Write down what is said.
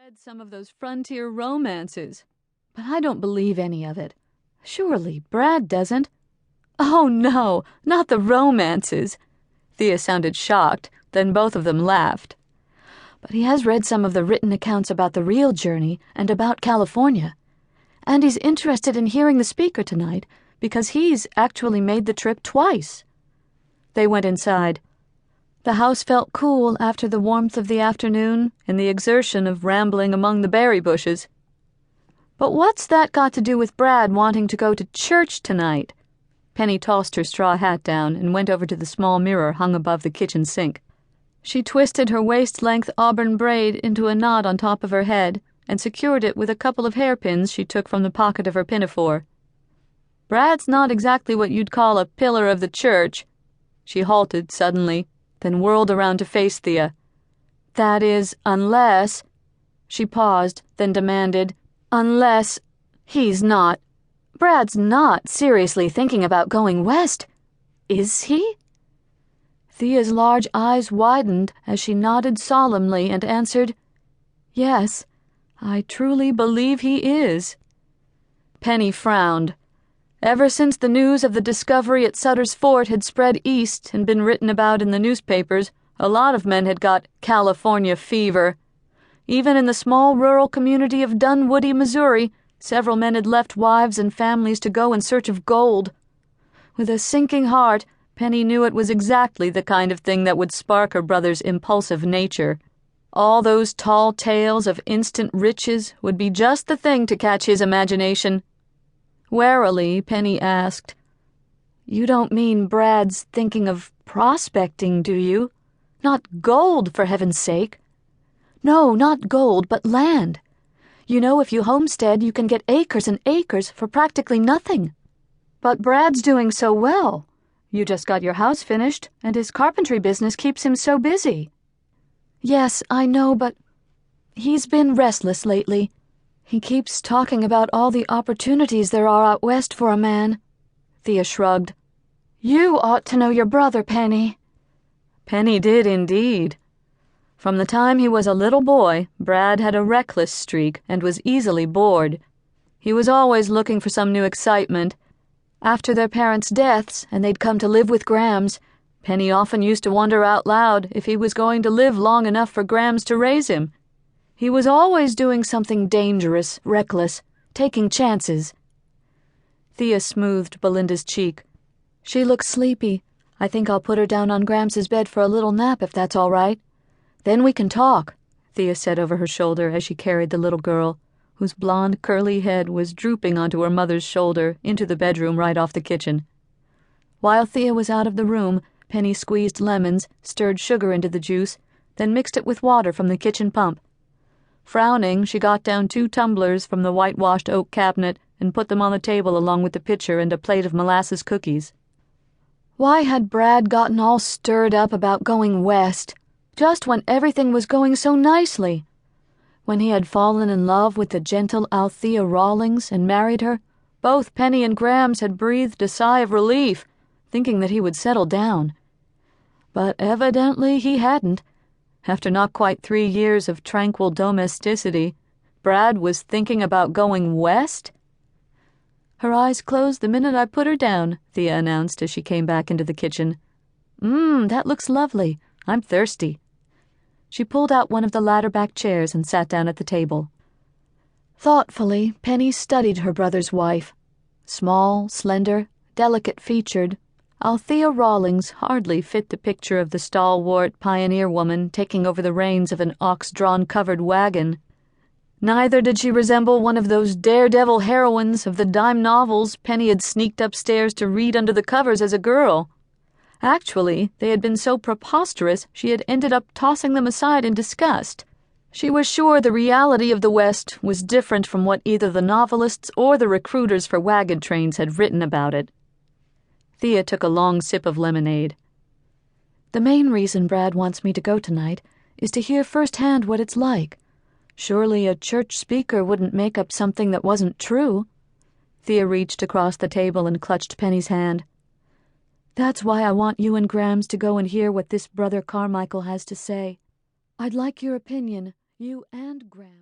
read some of those frontier romances, but I don't believe any of it. Surely Brad doesn't. Oh, no, not the romances. Thea sounded shocked, then both of them laughed. But he has read some of the written accounts about the real journey and about California. And he's interested in hearing the speaker tonight because he's actually made the trip twice. They went inside. The house felt cool after the warmth of the afternoon and the exertion of rambling among the berry bushes. But what's that got to do with Brad wanting to go to church tonight? Penny tossed her straw hat down and went over to the small mirror hung above the kitchen sink. She twisted her waist-length auburn braid into a knot on top of her head and secured it with a couple of hairpins she took from the pocket of her pinafore. Brad's not exactly what you'd call a pillar of the church. She halted suddenly, then whirled around to face Thea. That is, unless... She paused, then demanded, unless... He's not... Brad's not seriously thinking about going west, is he? Thea's large eyes widened as she nodded solemnly and answered, Yes, I truly believe he is. Penny frowned. Ever since the news of the discovery at Sutter's Fort had spread east and been written about in the newspapers, a lot of men had got California fever. Even in the small rural community of Dunwoody, Missouri, several men had left wives and families to go in search of gold. With a sinking heart, Penny knew it was exactly the kind of thing that would spark her brother's impulsive nature. All those tall tales of instant riches would be just the thing to catch his imagination. Warily, Penny asked, You don't mean Brad's thinking of prospecting, do you? Not gold, for heaven's sake. No, not gold, but land. You know, if you homestead, you can get acres and acres for practically nothing. But Brad's doing so well. You just got your house finished, and his carpentry business keeps him so busy. Yes, I know, but he's been restless lately. He keeps talking about all the opportunities there are out west for a man. Thea shrugged. You ought to know your brother, Penny. Penny did indeed. From the time he was a little boy, Brad had a reckless streak and was easily bored. He was always looking for some new excitement. After their parents' deaths and they'd come to live with Grams, Penny often used to wonder out loud if he was going to live long enough for Grams to raise him. He was always doing something dangerous, reckless, taking chances. Thea smoothed Belinda's cheek. She looks sleepy. I think I'll put her down on Grams's bed for a little nap if that's all right. Then we can talk, Thea said over her shoulder as she carried the little girl, whose blonde curly head was drooping onto her mother's shoulder, into the bedroom right off the kitchen. While Thea was out of the room, Penny squeezed lemons, stirred sugar into the juice, then mixed it with water from the kitchen pump. Frowning, she got down 2 tumblers from the whitewashed oak cabinet and put them on the table along with the pitcher and a plate of molasses cookies. Why had Brad gotten all stirred up about going west, just when everything was going so nicely? When he had fallen in love with the gentle Althea Rawlings and married her, both Penny and Grams had breathed a sigh of relief, thinking that he would settle down. But evidently he hadn't. After not quite 3 years of tranquil domesticity, Brad was thinking about going west? Her eyes closed the minute I put her down, Thea announced as she came back into the kitchen. That looks lovely. I'm thirsty. She pulled out one of the ladder-back chairs and sat down at the table. Thoughtfully, Penny studied her brother's wife. Small, slender, delicate-featured, Althea Rawlings hardly fit the picture of the stalwart pioneer woman taking over the reins of an ox-drawn covered wagon. Neither did she resemble one of those daredevil heroines of the dime novels Penny had sneaked upstairs to read under the covers as a girl. Actually, they had been so preposterous she had ended up tossing them aside in disgust. She was sure the reality of the West was different from what either the novelists or the recruiters for wagon trains had written about it. Thea took a long sip of lemonade. The main reason Brad wants me to go tonight is to hear firsthand what it's like. Surely a church speaker wouldn't make up something that wasn't true. Thea reached across the table and clutched Penny's hand. That's why I want you and Grams to go and hear what this Brother Carmichael has to say. I'd like your opinion, you and Grams.